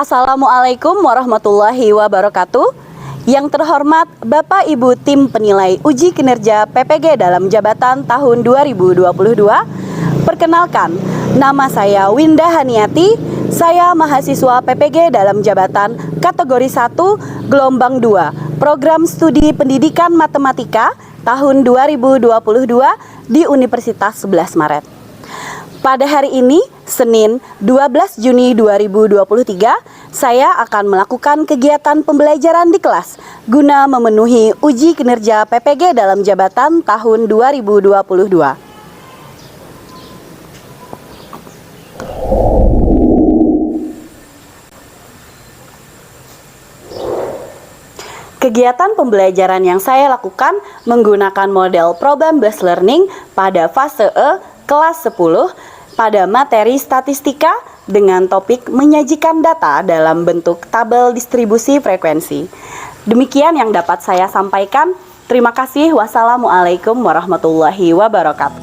Assalamualaikum warahmatullahi wabarakatuh. Yang terhormat Bapak Ibu Tim Penilai Uji Kinerja PPG dalam jabatan tahun 2022. Perkenalkan, nama saya Winda Haniati. Saya mahasiswa PPG dalam jabatan kategori 1 gelombang 2 Program Studi Pendidikan Matematika tahun 2022 di Universitas 11 Maret. Pada hari ini, Senin 12 Juni 2023, saya akan melakukan kegiatan pembelajaran di kelas guna memenuhi uji kinerja PPG dalam jabatan tahun 2022. Kegiatan pembelajaran yang saya lakukan menggunakan model problem based learning pada fase E kelas 10 pada materi statistika dengan topik menyajikan data dalam bentuk tabel distribusi frekuensi. Demikian yang dapat saya sampaikan. Terima kasih. Wassalamualaikum warahmatullahi wabarakatuh.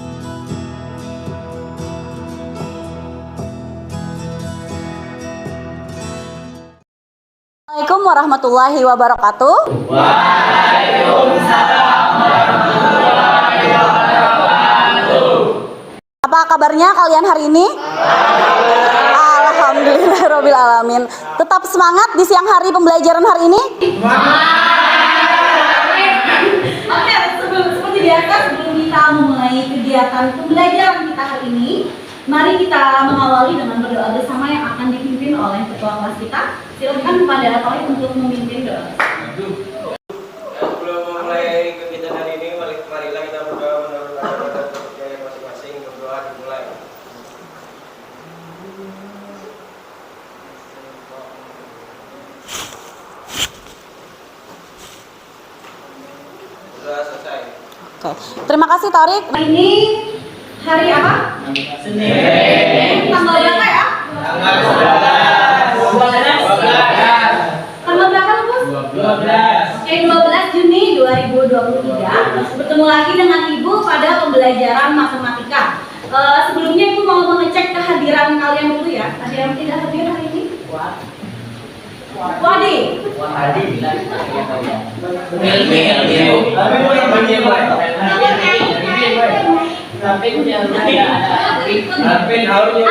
Assalamualaikum warahmatullahi wabarakatuh. Waalaikumsalam warahmatullahi wabarakatuh. Apa kabarnya kalian hari ini? Alhamdulillahirabbil alamin. Tetap semangat di siang hari pembelajaran hari ini? Oke, seperti biasa sebelum kita memulai kegiatan pembelajaran kita hari ini, mari kita mengawali dengan berdoa bersama yang akan dipimpin oleh ketua kelas kita. Silakan kepada Torik untuk memimpin doa. Sebelum memulai kegiatan hari ini, marilah kita berdoa menurut agama kita masing-masing. Berdoa dimulai. Sudah selesai. Oke. Terima kasih Torik. Ini hari apa? Senin. Tanggal berapa ya? Tanggal 12. Tanggal berapa Lupus? 12. Oke, 12 Juni 2023. Bertemu lagi dengan Ibu pada pembelajaran matematika. Sebelumnya Ibu mau mengecek kehadiran kalian dulu ya. Ada yang tidak hadir hari ini? Wadi.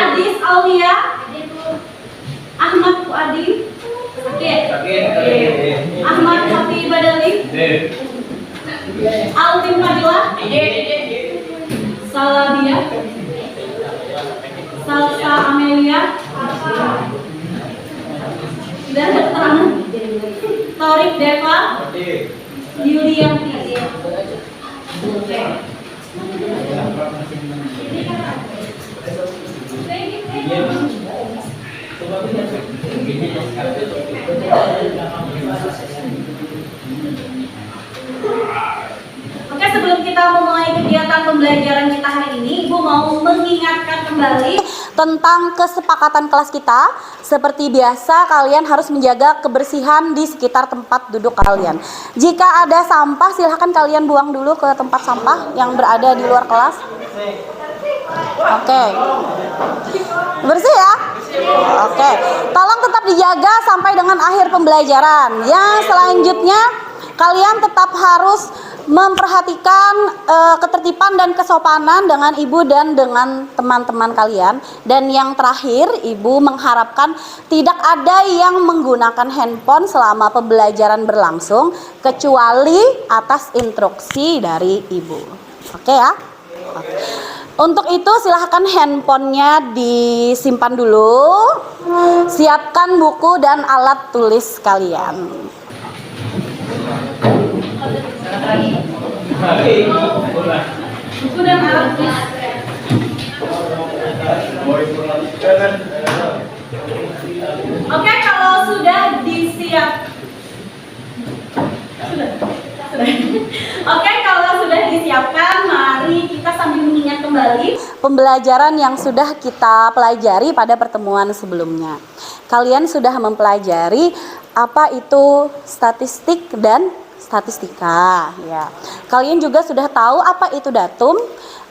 Adis Aulia. Ahmad Fuadi. Sakit. Ahmad Hafi Badali. Alvin Fadila. Saladia. Salsa Amelia. Dan keterangan Torik Deva. Yulianti. Oke. Oke, sebelum kita memulai kegiatan pembelajaran kita hari ini, Ibu mau mengingatkan kembali tentang kesepakatan kelas kita. Seperti biasa, kalian harus menjaga kebersihan di sekitar tempat duduk kalian. Jika ada sampah, silahkan kalian buang dulu ke tempat sampah yang berada di luar kelas. Oke. Bersih ya? Oke. Tolong tetap dijaga sampai dengan akhir pembelajaran. Yang selanjutnya, kalian tetap harus memperhatikan ketertiban dan kesopanan dengan ibu dan dengan teman-teman kalian. Dan yang terakhir, ibu mengharapkan tidak ada yang menggunakan handphone selama pembelajaran berlangsung kecuali atas instruksi dari ibu. Oke ya? Oke. Untuk itu silahkan handphonenya disimpan dulu. Siapkan buku dan alat tulis kalian. Buku dan alat tulis. Oke, kalau sudah disiap. Oke, kalau sudah disiapkan, mari kita sambil mengingat kembali pembelajaran yang sudah kita pelajari pada pertemuan sebelumnya. Kalian sudah mempelajari apa itu statistik dan statistika ya. Kalian juga sudah tahu apa itu datum,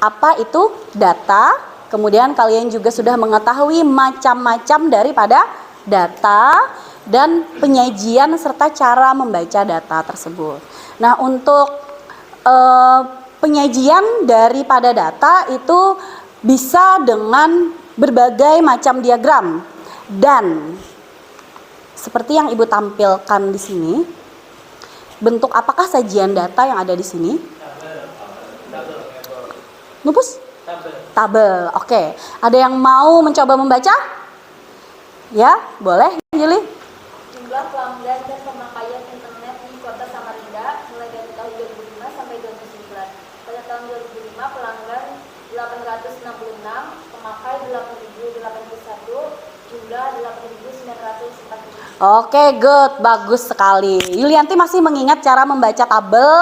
apa itu data. Kemudian kalian juga sudah mengetahui macam-macam daripada data dan penyajian serta cara membaca data tersebut. Nah, untuk penyajian daripada data itu bisa dengan berbagai macam diagram, dan seperti yang Ibu tampilkan di sini, bentuk apakah sajian data yang ada di sini? Nupus? Tabel. Oke. Ada yang mau mencoba membaca? Ya, boleh, Juli. Jumlah pelanggan dan pemakaian internet di Kota Samarinda mulai dari tahun 2005 sampai 2009. Pada tahun 2005 pelanggan 866, pemakai 8.081, jumlah 8.940. Oke, good, bagus sekali. Yulianti masih mengingat cara membaca tabel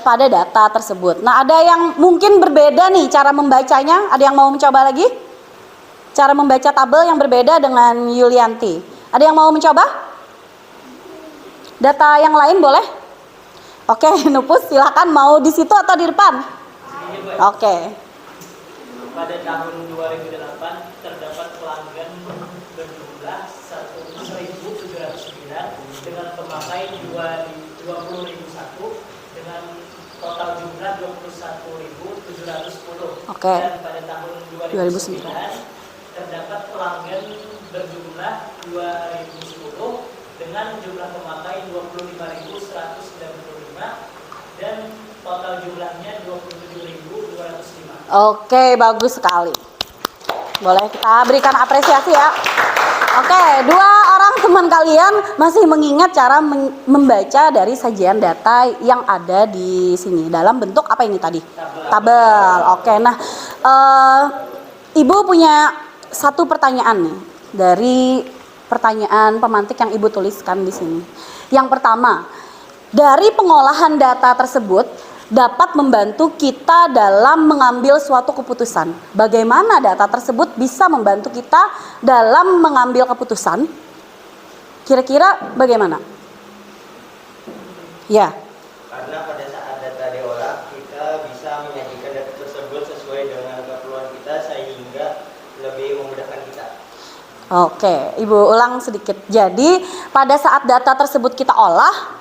pada data tersebut. Nah, ada yang mungkin berbeda nih cara membacanya. Ada yang mau mencoba lagi? Cara membaca tabel yang berbeda dengan Yulianti. Ada yang mau mencoba? Data yang lain boleh? Oke, Nupus silakan, mau di situ atau di depan? Oke. Pada tahun 2008 terdapat pelanggan berjumlah 1.709 dengan pemakai 20.001 dengan total jumlah 21.710. Oke. Dan pada tahun 2009 terdapat pelanggan berjumlah 2.010 dengan jumlah pemakai 25.195 dan total jumlahnya 27.205. Oke, bagus sekali. Boleh kita berikan apresiasi ya. Oke, dua orang teman kalian masih mengingat cara membaca dari sajian data yang ada di sini dalam bentuk apa ini tadi? Tabel. Oke, nah Ibu punya satu pertanyaan nih dari pertanyaan pemantik yang Ibu tuliskan di sini. Yang pertama, dari pengolahan data tersebut dapat membantu kita dalam mengambil suatu keputusan. Bagaimana data tersebut bisa membantu kita dalam mengambil keputusan? Kira-kira bagaimana? Ya. Karena pada saat data diolah, kita bisa menyajikan data tersebut sesuai dengan keperluan kita sehingga lebih memudahkan kita. Oke, Ibu ulang sedikit. Jadi, pada saat data tersebut kita olah,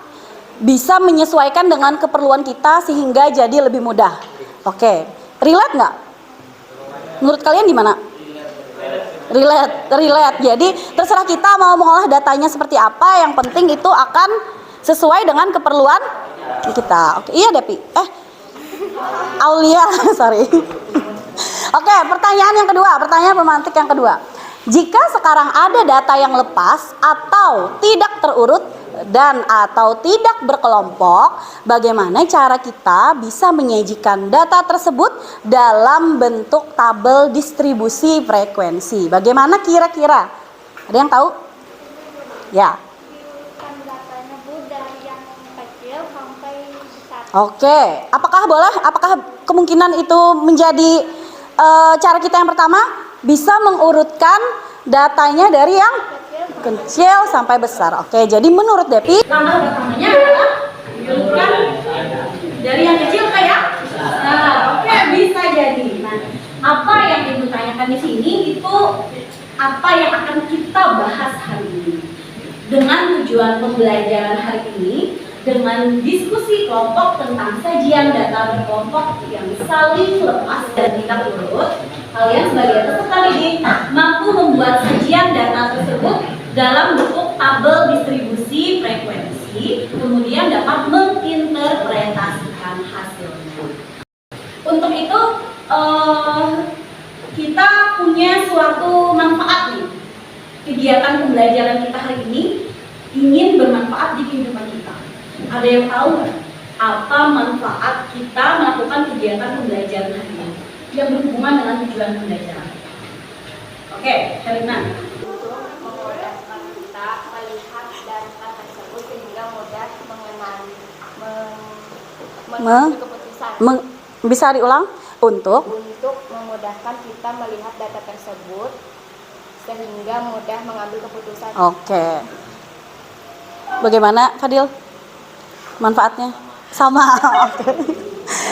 bisa menyesuaikan dengan keperluan kita sehingga jadi lebih mudah. Oke, relate nggak? Menurut kalian gimana? Relate. Jadi terserah kita mau mengolah datanya seperti apa. Yang penting itu akan sesuai dengan keperluan kita. Oke, iya Depi. Aulia, sorry. Oke, pertanyaan yang kedua, pertanyaan pemantik yang kedua. Jika sekarang ada data yang lepas atau tidak terurut dan atau tidak berkelompok, bagaimana cara kita bisa menyajikan data tersebut dalam bentuk tabel distribusi frekuensi? Bagaimana kira-kira? Ada yang tahu? Ya. Datanya Bu dari yang kecil sampai besar. Oke, apakah boleh? Apakah kemungkinan itu menjadi cara kita yang pertama? Bisa mengurutkan datanya dari yang kecil sampai besar. Oke, jadi menurut Depi, langkah pertamanya adalah diurutkan dari yang kecil ke yang besar. Oke, bisa jadi. Nah, apa yang Ibu tanyakan di sini itu apa yang akan kita bahas hari ini. Dengan tujuan pembelajaran hari ini, dengan diskusi kelompok tentang sajian data berkelompok yang saling lepas dan tidak urut, kalian sebagai peserta didik mampu membuat sajian data tersebut dalam bentuk tabel distribusi frekuensi, kemudian dapat menginterpretasikan hasilnya. Untuk itu, kita punya suatu manfaat nih. Kegiatan pembelajaran kita hari ini ingin bermanfaat di kehidupan kita. Ada yang tahu nggak apa manfaat kita melakukan kegiatan pembelajaran hari ini yang berhubungan dengan tujuan pembelajaran? Oke, Herina. Memudahkan kita melihat data tersebut sehingga mudah mengambil keputusan. Bisa diulang? Untuk Memudahkan kita melihat data tersebut sehingga mudah mengambil keputusan. Oke. Bagaimana, Fadil? Manfaatnya? Sama. Oke.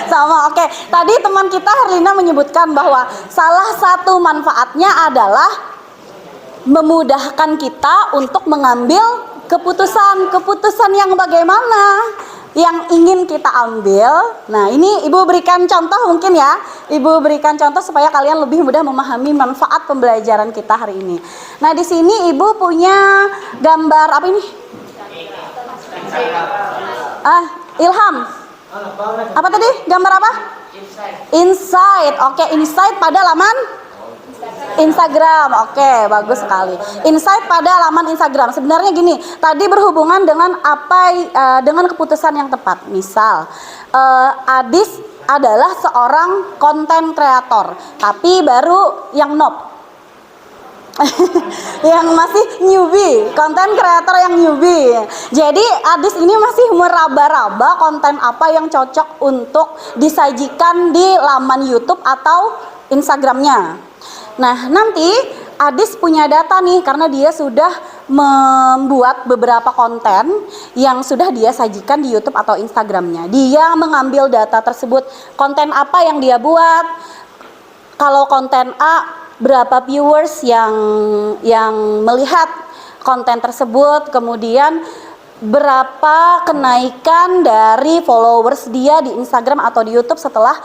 Sama, oke. Tadi teman kita Herlina menyebutkan bahwa salah satu manfaatnya adalah memudahkan kita untuk mengambil keputusan yang bagaimana yang ingin kita ambil. Nah, ini Ibu berikan contoh mungkin ya. Ibu berikan contoh supaya kalian lebih mudah memahami manfaat pembelajaran kita hari ini. Nah, di sini Ibu punya gambar apa ini? Ilham. Apa tadi? Gambar apa? Insight. Oke, insight pada laman Instagram. Oke, bagus sekali. Insight pada laman Instagram. Sebenarnya gini, tadi berhubungan dengan dengan keputusan yang tepat. Misal, Adis adalah seorang konten kreator, tapi baru yang noob. Yang masih newbie, konten kreator yang newbie. Jadi Adis ini masih meraba-raba konten apa yang cocok untuk disajikan di laman YouTube atau Instagramnya. Nah, nanti Adis punya data nih karena dia sudah membuat beberapa konten yang sudah dia sajikan di YouTube atau Instagramnya. Dia mengambil data tersebut, konten apa yang dia buat. Kalau konten A, berapa viewers yang melihat konten tersebut, kemudian berapa kenaikan dari followers dia di Instagram atau di YouTube setelah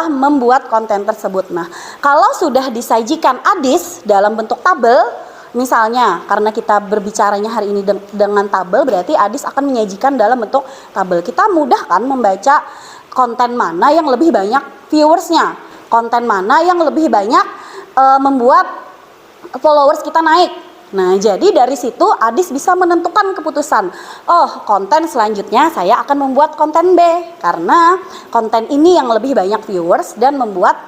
membuat konten tersebut. Nah, kalau sudah disajikan Adis dalam bentuk tabel, misalnya karena kita berbicaranya hari ini dengan tabel, berarti Adis akan menyajikan dalam bentuk tabel. Kita mudah kan membaca konten mana yang lebih banyak viewersnya, konten mana yang lebih banyak membuat followers kita naik. Nah, jadi dari situ Adis bisa menentukan keputusan. Oh, konten selanjutnya saya akan membuat konten B karena konten ini yang lebih banyak viewers dan membuat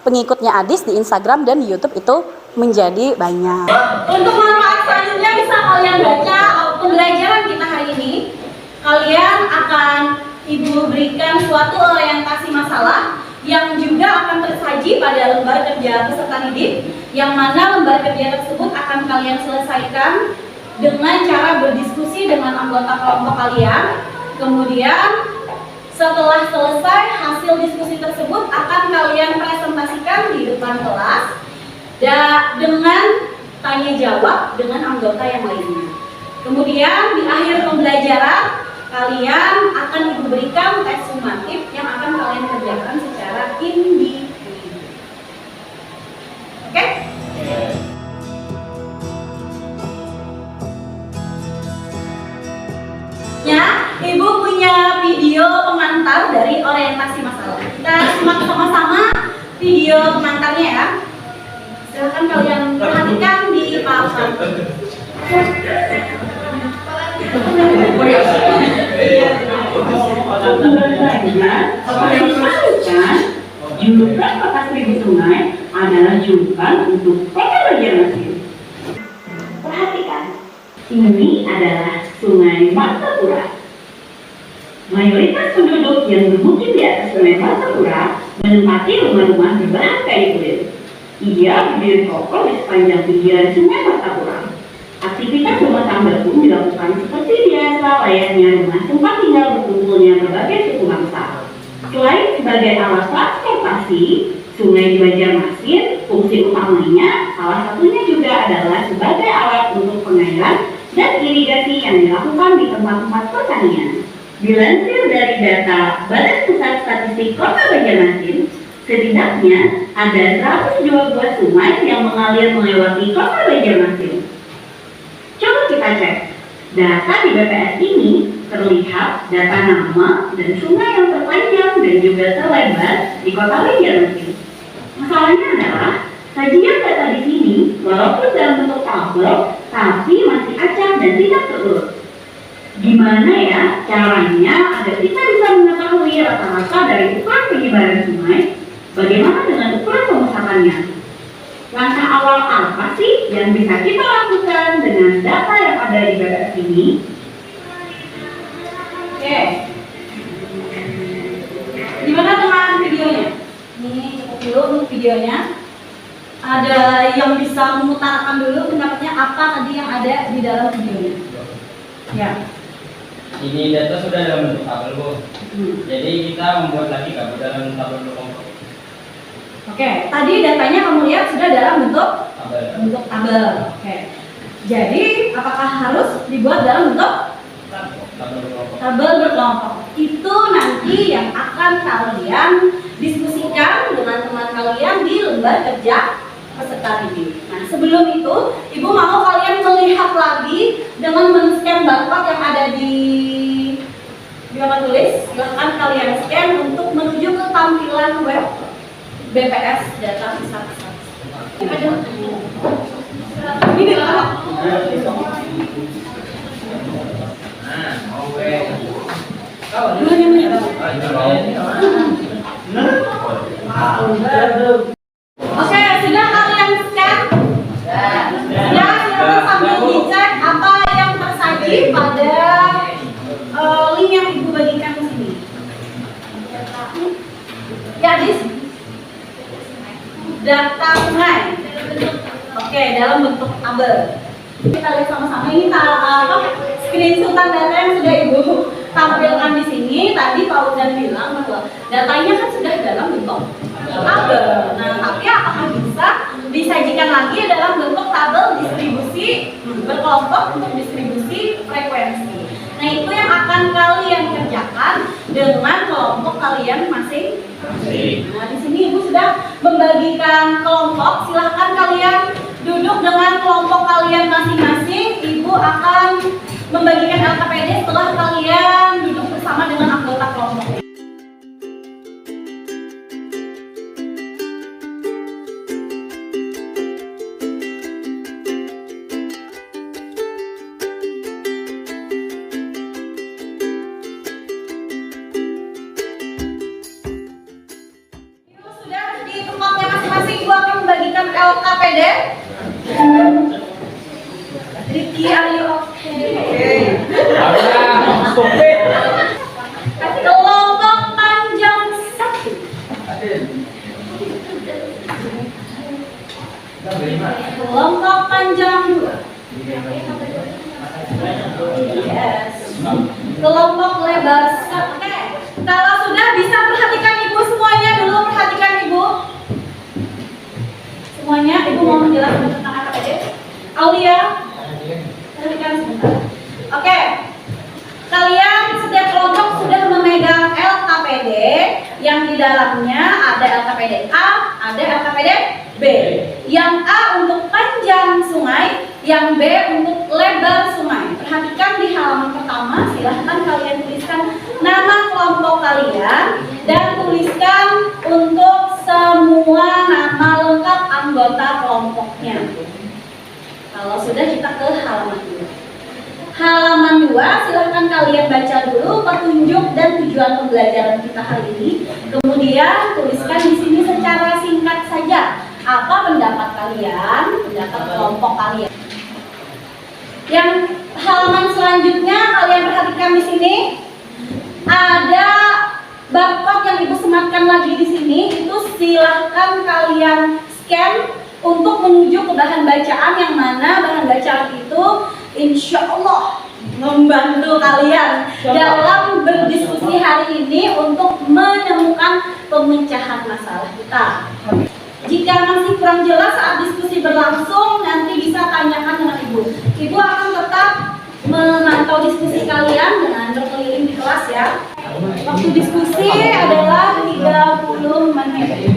pengikutnya Adis di Instagram dan di YouTube itu menjadi banyak. Untuk manfaat selanjutnya bisa kalian baca pembelajaran kita hari ini. Kalian akan Ibu berikan suatu orientasi masalah yang juga akan tersaji pada lembar kerja peserta didik, yang mana lembar kerja tersebut akan kalian selesaikan dengan cara berdiskusi dengan anggota kelompok kalian. Kemudian setelah selesai hasil diskusi tersebut akan kalian presentasikan di depan kelas dengan tanya jawab dengan anggota yang lainnya. Kemudian di akhir pembelajaran kalian akan diberikan tes sumatif yang akan kalian kerjakan secara individu. Oke? Ya, Ibu punya video pengantar dari orientasi masalah. Kita simak sama-sama video pengantarnya ya. Silahkan kalian perhatikan di PowerPoint. Julukan Kota Seribu Sungai adalah julukan untuk kota Banjarmasin. Perhatikan, ini adalah Sungai Martapura. Mayoritas penduduk yang bermukim di atas Sungai Martapura menempati rumah-rumah berbahan kayu kulit. Ia berdiri kokoh di sepanjang pinggiran Sungai Martapura. Aktivitas rumah tangga pun dilakukan seperti biasa layaknya rumah tempat tinggal berkumpulnya berbagai suku bangsa. Selain sebagai alat transportasi, sungai di Banjarmasin fungsi utamanya salah satunya juga adalah sebagai alat untuk pengairan dan irigasi yang dilakukan di tempat-tempat pertanian. Dilansir dari data Badan Pusat Statistik Kota Banjarmasin, setidaknya ada 102 buah sungai yang mengalir melewati Kota Banjarmasin. Coba kita cek, data di BPS ini terlihat data nama dan sungai yang terpanjang dan juga terlebar di Kota Banjarmasin. Masalahnya adalah sajian data di sini walaupun dalam bentuk tabel, tapi masih acak dan tidak terurut. Gimana ya caranya agar kita bisa mengetahui rata-rata dari ukuran penyebaran sungai? Bagaimana dengan ukuran pemusakannya? Langkah awal apa sih yang bisa kita lakukan dengan data yang ada di BPS ini? Oke. Gimana dengan videonya? Ini cukup dulu untuk videonya. Ada yang bisa memutarkan dulu pendapatnya apa tadi yang ada di dalam videonya? Ya. Ini data sudah dalam bentuk tabel, Bu. Jadi kita membuat lagi dalam tabel kelompok. Oke, tadi datanya kamu lihat sudah dalam bentuk tabel. Oke. Jadi, apakah harus dibuat dalam bentuk tabel berkelompok? Itu nanti yang akan kalian diskusikan dengan teman kalian di lembar kerja peserta didik. Nah, sebelum itu, Ibu mau kalian melihat lagi dengan men-scan barcode yang ada di papan tulis. Silahkan kalian scan untuk menuju ke tampilan web BPS Data Pusat. Ini lah. Oke, sudah kalian scan? Ya, silakan sambil dicek apa yang tersaji pada link yang Ibu bagikan di sini. Ya, data sungai. Oke, dalam bentuk tabel. Kita lihat sama-sama ini screenshotan data yang sudah Ibu tampilkan di sini. Tadi Pak Udan bilang bahwa datanya kan sudah dalam bentuk tabel. Nah, tapi apakah bisa disajikan lagi dalam bentuk tabel distribusi berkelompok untuk distribusi frekuensi? Nah, itu yang akan kalian kerjakan dengan kelompok kalian masing-masing. Nah, di sini Ibu sudah membagikan kelompok. Silahkan kalian duduk dengan kelompok kalian masing-masing. Ibu akan membagikan LKPD setelah kalian duduk bersama dengan anggota kelompok. LKPD. Ricky, are you okay? Kelompok panjang 1. Kelompok panjang 2. Yes. Kelompok lebar 1. Oke. Kalau sudah bisa perhatikan Ibu semuanya dulu, perhatikan Ibu. Semuanya, Ibu mau menjelaskan tentang LKPD. Aulia, perhatikan sebentar. Oke, kalian setiap kelompok sudah memegang LKPD yang di dalamnya ada LKPD A, ada LKPD B. Yang A untuk panjang sungai, yang B untuk lebar sungai. Perhatikan di halaman pertama, silahkan kalian tuliskan nama kelompok kalian dan tuliskan untuk semua nama lengkap anggota kelompoknya. Kalau sudah, kita ke halaman 2. Halaman 2, silahkan kalian baca dulu petunjuk dan tujuan pembelajaran kita hari ini. Kemudian tuliskan di sini secara singkat saja apa pendapat kalian, pendapat kelompok kalian. Yang halaman selanjutnya kalian perhatikan di sini ada barcode yang Ibu sematkan lagi di sini. Itu silahkan kalian scan untuk menuju ke bahan bacaan, yang mana bahan bacaan itu insya Allah membantu kalian dalam berdiskusi hari ini untuk menemukan pemecahan masalah kita. Jika masih kurang jelas saat diskusi berlangsung, nanti bisa tanyakan dengan Ibu. Ibu akan tetap memantau diskusi kalian dengan berkeliling di kelas ya. Waktu diskusi adalah 30 menit.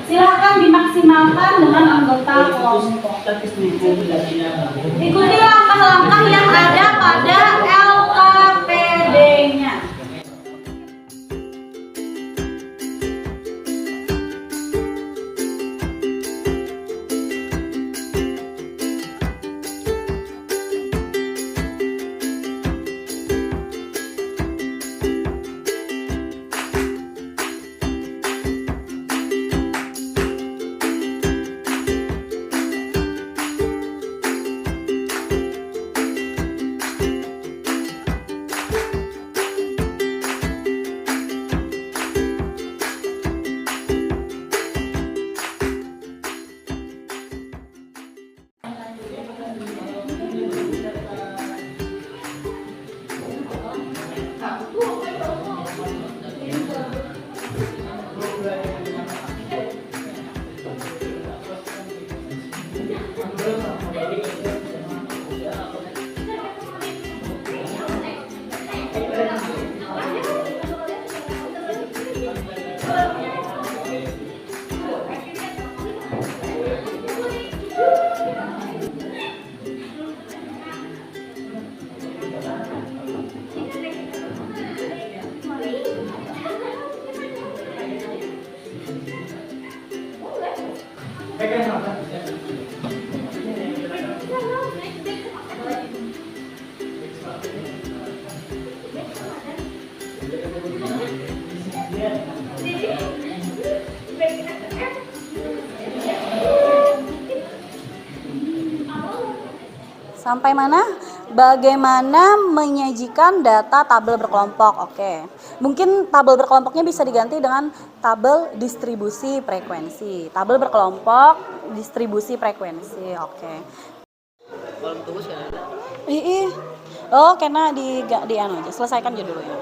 Silahkan dimaksimalkan dengan anggota kelompok. Ikuti langkah-langkah yang ada pada LKPD-nya. Sampai mana? Bagaimana menyajikan data tabel berkelompok. Oke. Mungkin tabel berkelompoknya bisa diganti dengan tabel distribusi frekuensi. Tabel berkelompok, distribusi frekuensi. Oke. Kolom tunggu sih ada. Ih. Oh, kena di anu aja. Selesaikan aja dulu ya.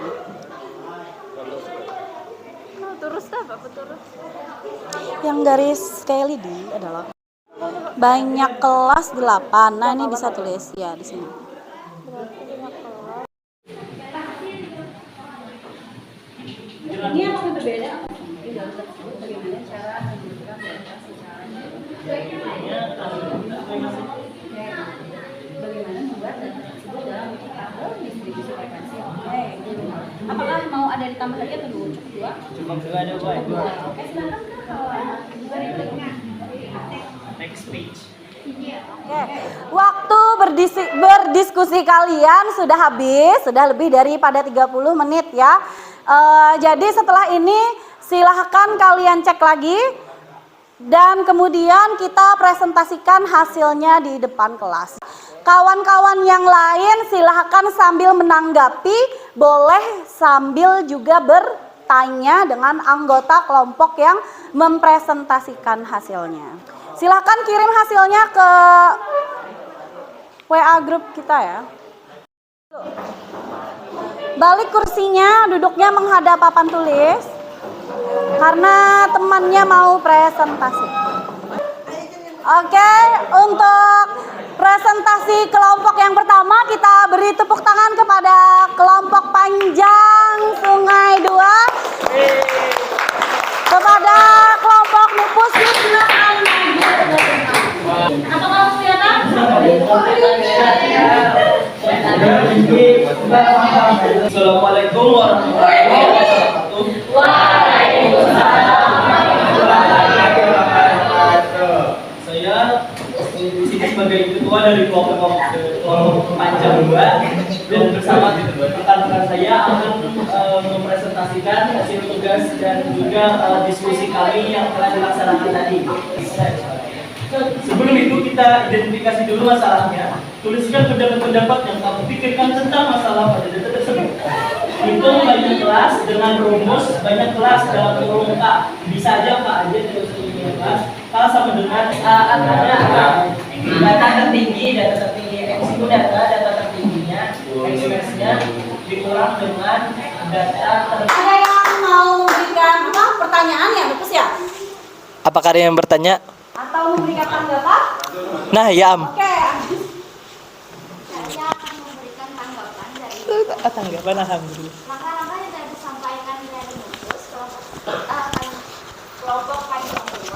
Terus dah, Bapak terus. Yang garis kayak lidi adalah banyak kelas 8. Nah, ini bisa tulis ya di sini. Ini yang lebih berbeda apa? Di dalam tersebut bagaimana cara menunjukkan data secara bagaimana membuat data tersebut dalam bentuk tabel distribusi frekuensi. Oke. Apakah mau ada ditambah lagi atau dulu? Cukup dua? Cukup juga ada Pak. Oke, silakan Kak, kalau anak juga Next page. Oke, waktu berdiskusi kalian sudah habis, sudah lebih daripada 30 menit ya. Jadi setelah ini silahkan kalian cek lagi dan kemudian kita presentasikan hasilnya di depan kelas. Kawan-kawan yang lain silahkan sambil menanggapi, boleh sambil juga bertanya dengan anggota kelompok yang mempresentasikan hasilnya. Silahkan kirim hasilnya ke WA grup kita ya. Balik kursinya, duduknya menghadap papan tulis. Karena temannya mau presentasi. Oke, untuk presentasi kelompok yang pertama kita beri tepuk tangan kepada kelompok Panjang Sungai 2. Kepada kelompok Nupus Yusna. Apa kamu kelihatan? Assalamualaikum warahmatullahi wabarakatuh. Waalaikumsalam warahmatullahi wabarakatuh. Saya di sini sebagai ketua dari kelompok Panjang 2 dan bersama rekan-rekan saya akan mempresentasikan hasil tugas dan juga diskusi kami yang telah dilaksanakan tadi. Sebelum itu kita identifikasi dulu masalahnya. Tuliskan pendapat-pendapat yang kamu pikirkan tentang masalah pada data tersebut. Hitung banyak kelas dengan rumus banyak kelas dalam kurung K. Bisa aja K aja terus banyak kelas. K sama dengan antara data tertinggi X itu data tertingginya, X-nya dikurang dengan data tertinggi. Ada yang mau memberikan pertanyaan ya, Lupus ya? Apakah ada yang bertanya? Atau memberikan tanggapan? Nah, ya Am. Oke. Saya akan memberikan tanggapan dari Tanggapan alhamdulillah. langkah-langkah yang tadi disampaikan dari Nupus kelompok Panjang 2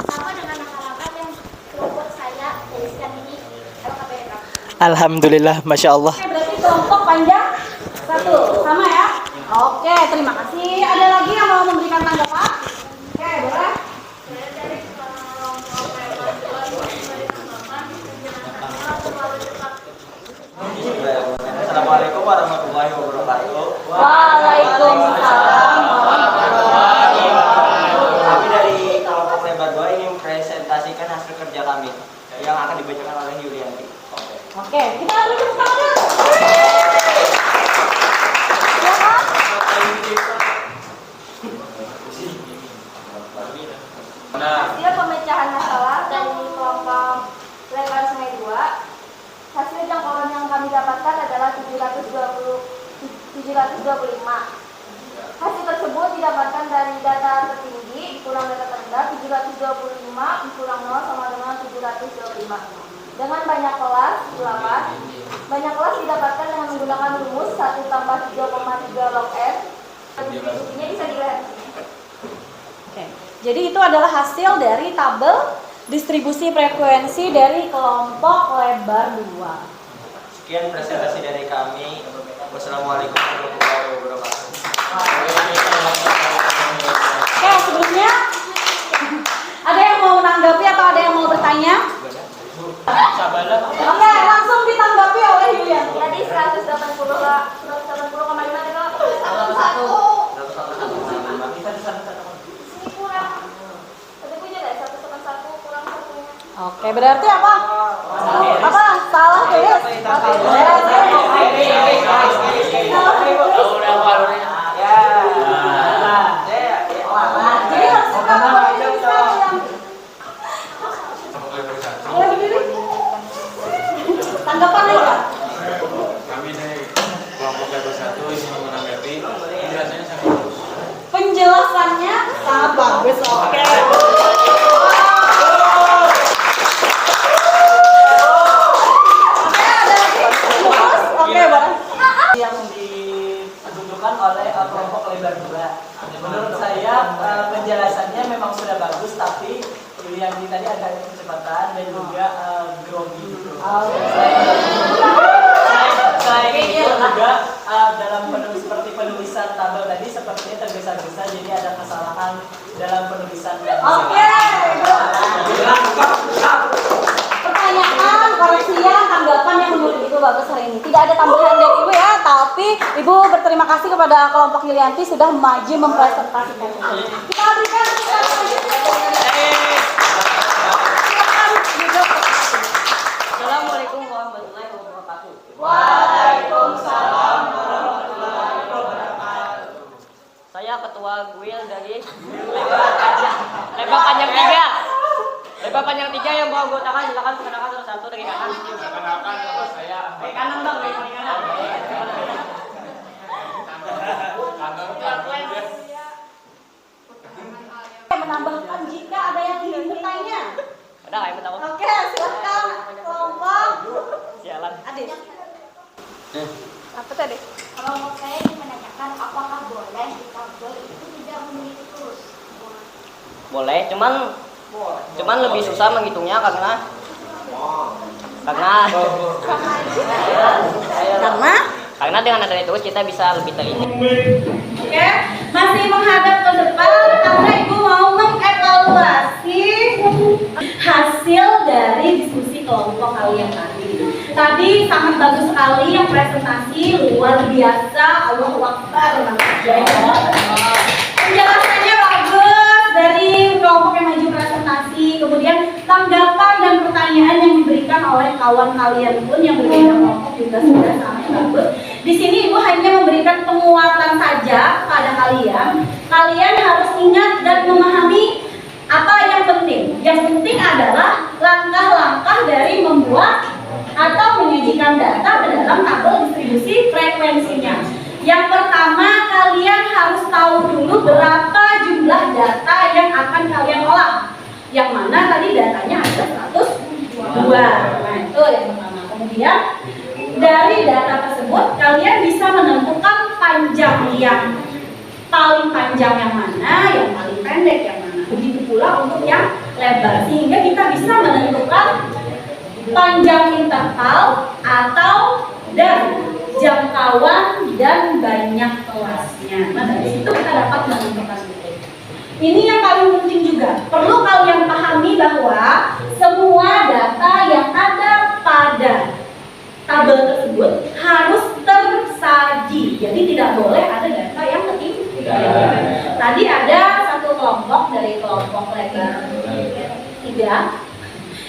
sama dengan langkah-langkah yang kelompok saya tuliskan ini LKPK. Alhamdulillah, masya Allah. Oke, berarti kelompok Panjang 1 sama ya? Oke, terima kasih. Ada lagi yang mau memberikan tanggapan? Oke, boleh. Saya dari kelompok Panjang 2 memberikan tanggapan penjelasannya terlalu cepat. Assalamualaikum warahmatullahi wabarakatuh. Waalaikumsalam warahmatullahi wabarakatuh. Kami dari kelompok lebar 2 ingin mempresentasikan hasil kerja kami yang akan dibacakan oleh Yulianti. Oke, kita beri tepuk tangan. Silakan. Hasil pemecahan masalah dari kelompok lebar Sungai 2. Hasil jangkauan yang kami dapatkan adalah 725. Hasil tersebut didapatkan dari data tertinggi kurang data terendah 725 kurang 0 sama dengan 725. Dengan banyak kelas 8. Banyak kelas didapatkan dengan menggunakan rumus 1 tambah 3,3 log N. Distribusinya bisa dilihat di sini. Jadi itu adalah hasil dari tabel distribusi frekuensi dari kelompok lebar 2. Sekian presentasi dari kami. Wassalamualaikum warahmatullahi wabarakatuh. Oke, sebelumnya ada yang mau menanggapi atau ada yang mau bertanya? Oke, langsung ditanggapi oleh Yulian. Tadi 180,5 kurang. Tadi punya nggak 181 kurang satunya? Oke, berarti apa? Apa? Salah tulis. Jadi harus tanggapan aja. Kami dari kelompok level 1 ingin menanggapi penjelasannya sangat bagus. Penjelasannya sangat bagus. Oke. Oke, Bang. Yang ditunjukkan oleh kelompok lebar 2. Menurut saya penjelasannya memang sudah bagus, tapi yang tadi ada kecepatan dan juga grogi. Selain itu juga dalam seperti penulisan tabel tadi sepertinya tergesa-gesa, jadi ada kesalahan dalam penulisan. Oke. Pertanyaan, koreksian, tanggapan yang menurut Ibu bagus hari ini. Tidak ada tambahan dari Ibu ya, tapi Ibu berterima kasih kepada kelompok Yulianti sudah maju mempresentasikan. Kita berikan Assalamualaikum warahmatullahi wabarakatuh. Waalaikumsalam warahmatullahi wabarakatuh. Saya ketua GUIL dari Lebar Panjang 3. Lebar Panjang 3 yang mau anggotakan silakan perkenalkan satu dari kanan. Perkenalkan nama saya Dari kanan Bang, dari kanan. menambahkan jika ada yang ingin bertanya. Ada kayak tahu. Oke, silakan kelompok Sialan. Adit. Apa tadi? Kalau saya ingin menanyakan apakah boleh di tabel itu tidak memiliki terus? Boleh, cuman lebih susah menghitungnya karena karena dengan adanya terus kita bisa lebih teliti. Oke, masih menghadap ke depan karena Ibu mau mengevaluasi hasil dari diskusi kelompok kalian tadi. Tadi sangat bagus sekali yang presentasi, luar biasa, Allahu Akbar. Penjelasannya bagus dari kelompok yang maju presentasi, kemudian tanggapan dan pertanyaan yang diberikan oleh kawan kalian pun yang berbeda kelompok juga sudah sangat bagus. Di sini Ibu hanya memberikan penguatan saja kepada kalian. Kalian harus ingat dan memahami apa yang penting. Yang penting adalah langkah-langkah dari membuat atau menyajikan data ke dalam tabel distribusi frekuensinya. Yang pertama, kalian harus tahu dulu berapa jumlah data yang akan kalian olah. Yang mana tadi datanya ada 102. Nah, itu yang pertama. Kemudian dari data tersebut kalian bisa menentukan panjang yang paling panjang yang mana, yang paling pendek yang mana. Begitu pula untuk yang lebar, sehingga kita bisa menentukan panjang interval atau dan jangkauan dan banyak kelasnya. Nah, dari situ kita dapat menentukan itu. Ini yang paling penting juga. Perlu kalian pahami bahwa semua data yang ada pada tabel tersebut harus tersaji. Jadi tidak boleh ada data yang ketinggalan. Tadi ada satu kelompok dari kelompok lebar 3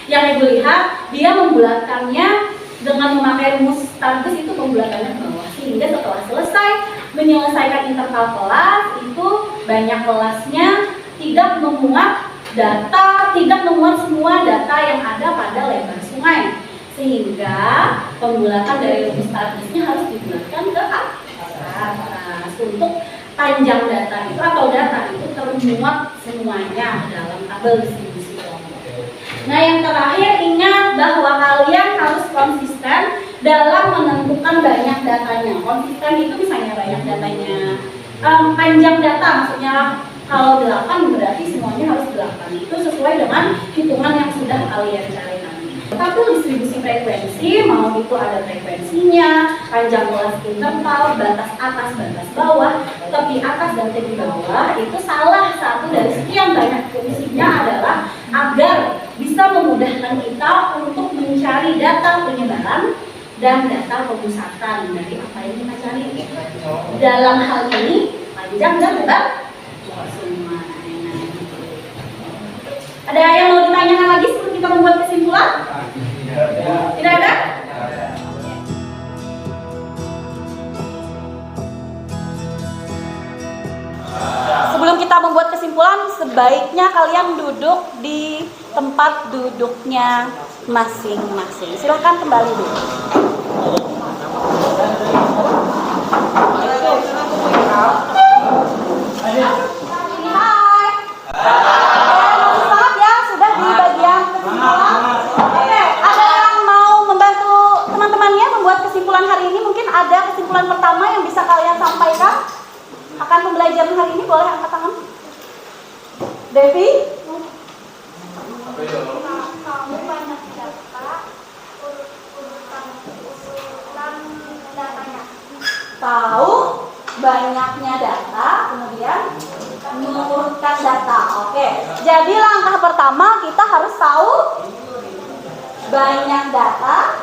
yang Ibu lihat dia membulatkannya dengan memakai rumus status itu pembulatannya ke bawah, sehingga setelah selesai menyelesaikan interval kelas itu banyak kelasnya tidak memuat data, tidak memuat semua data yang ada pada lebar sungai, sehingga pembulatan dari rumus statusnya harus dibulatkan ke atas untuk panjang data itu atau data itu termuat semuanya dalam tabel distribusi kelompok. Nah, yang terakhir ingat bahwa kalian harus konsisten dalam menentukan banyak datanya. Konsisten itu misalnya banyak datanya, panjang data maksudnya Kalau 8 berarti semuanya harus 8. Itu sesuai dengan hitungan yang sudah kalian cari tadi. Tapi distribusi frekuensi, mau itu ada frekuensinya, panjang kelas interval, batas atas, batas bawah, tepi atas dan tepi bawah, itu salah satu dari sekian banyak fungsinya adalah agar bisa memudahkan kita untuk mencari data penyebaran dan data pemusatan dari apa yang kita cari. Dalam hal ini, panjang dan lebar semua. Ada yang mau ditanyakan lagi sebelum kita membuat kesimpulan? Tidak ada? Sebelum kita membuat kesimpulan, sebaiknya kalian duduk di tempat duduknya masing-masing. Silahkan kembali dulu. Hai. Semangat ya, sudah di bagian kesimpulan. Oke, ada yang mau membantu teman-temannya membuat kesimpulan hari ini? Mungkin ada kesimpulan pertama yang bisa kalian sampaikan akan pembelajaran hari ini, boleh angkat tangan. Devi? Kamu banyak data, urutan datanya. Tahu banyaknya data, kemudian mengurutkan data. Oke, jadi langkah pertama kita harus tahu banyak data,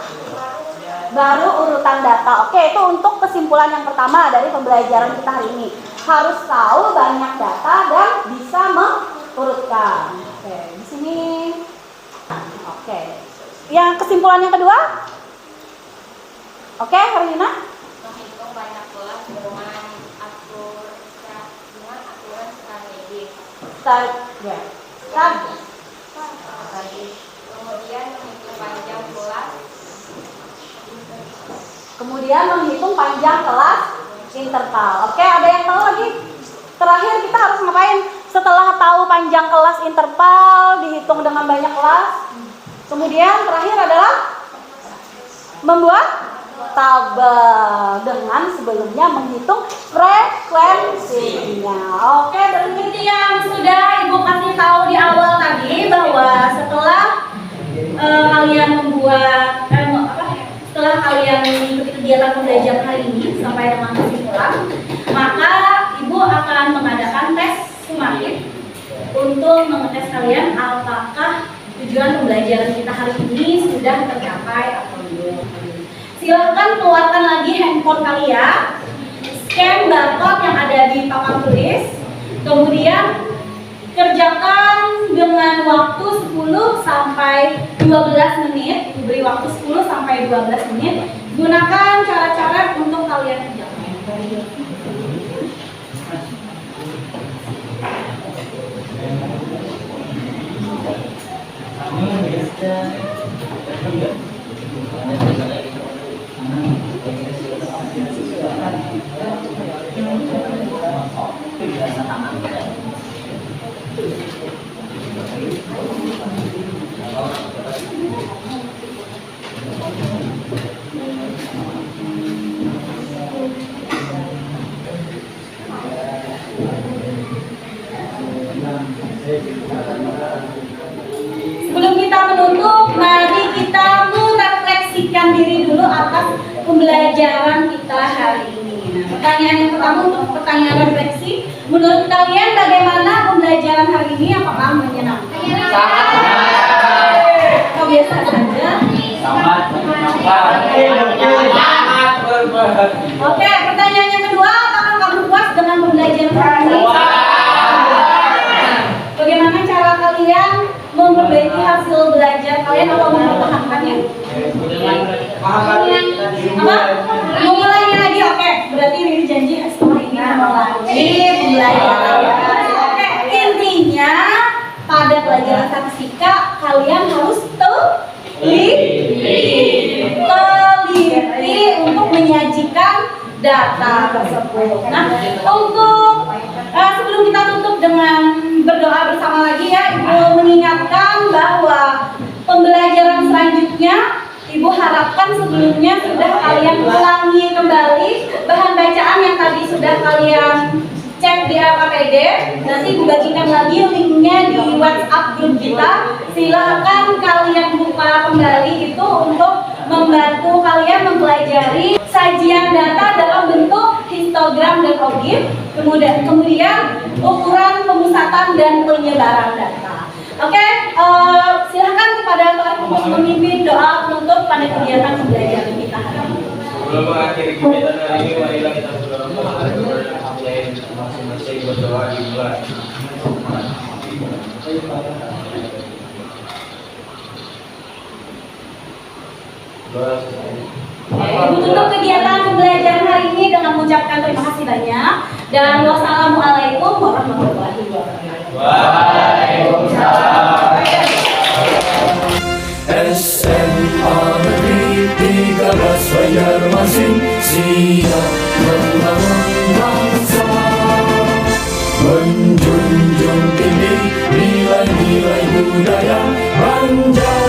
baru urutan data. Oke, itu untuk kesimpulan yang pertama dari pembelajaran kita hari ini. Harus tahu banyak data dan bisa mengurutkan. Oke, di sini. Oke, yang kesimpulan yang kedua. Oke, Herlina. Menghitung banyak kelas dengan aturan strategis. Ya. Kemudian menghitung panjang kelas. Kemudian menghitung panjang kelas interval. Oke, ada yang tahu lagi? Terakhir kita harus ngapain? Setelah tahu panjang kelas interval, dihitung dengan banyak kelas. Kemudian terakhir adalah membuat tabel dengan sebelumnya menghitung frekuensinya. Oke, Seperti yang sudah Ibu kasih tahu di awal tadi bahwa setelah kalian membuat setelah kalian mengikuti kegiatan pembelajaran hari ini sampai dengan kesimpulan, maka Ibu akan mengadakan tes sumatif untuk mengetes kalian apakah tujuan pembelajaran kita hari ini sudah tercapai atau belum. Silahkan keluarkan lagi handphone kalian, scan barcode yang ada di papan tulis, kemudian kerjakan dengan waktu 10 sampai 12 menit, diberi waktu 10 sampai 12 menit. Gunakan cara-cara untuk kalian kerjakan. Sebelum kita menutup, mari kita merefleksikan diri dulu atas pembelajaran kita hari ini. Nah, pertanyaan yang pertama untuk pertanyaan refleksi, menurut kalian bagaimana pembelajaran hari ini? Apakah menyenangkan? Oh, biasa saja. Oke, pertanyaan yang kedua, apakah kamu puas dengan pembelajaran hari ini? Bagaimana cara kalian memperbaiki hasil belajar kalian atau mempertahankannya? Apa? Memulainya lagi, oke. Berarti ini janji setelah ini memulai pembelajaran. Oke, intinya pada pelajaran statistika kalian harus teliti untuk menyajikan data tersebut. Nah, untuk sebelum kita tutup dengan berdoa bersama lagi ya, Ibu mengingatkan bahwa pembelajaran selanjutnya Ibu harapkan sebelumnya sudah kalian ulangi kembali bahan bacaan yang tadi sudah kalian cek di AKPD, nanti dibagikan lagi linknya di WhatsApp grup kita. Silakan kalian buka kembali itu untuk membantu kalian mempelajari sajian data dalam bentuk histogram dan ogif, kemudian ukuran pemusatan dan penyebaran data. Oke, silakan kepada Tuan untuk memimpin doa penutup pada kegiatan pembelajaran kita hari ini. Sebelum mengakhiri kegiatan hari ini, marilah kita berdoa masing-masing berdoa dimulai. Ibu tutup kegiatan pembelajaran hari ini dengan mengucapkan terima kasih banyak dan wassalamualaikum warahmatullahi wabarakatuh. Waalaikumsalam. SMA Negeri 13 Banjarmasin siap membangun bangsa, menjunjung tinggi nilai-nilai budaya Banjar.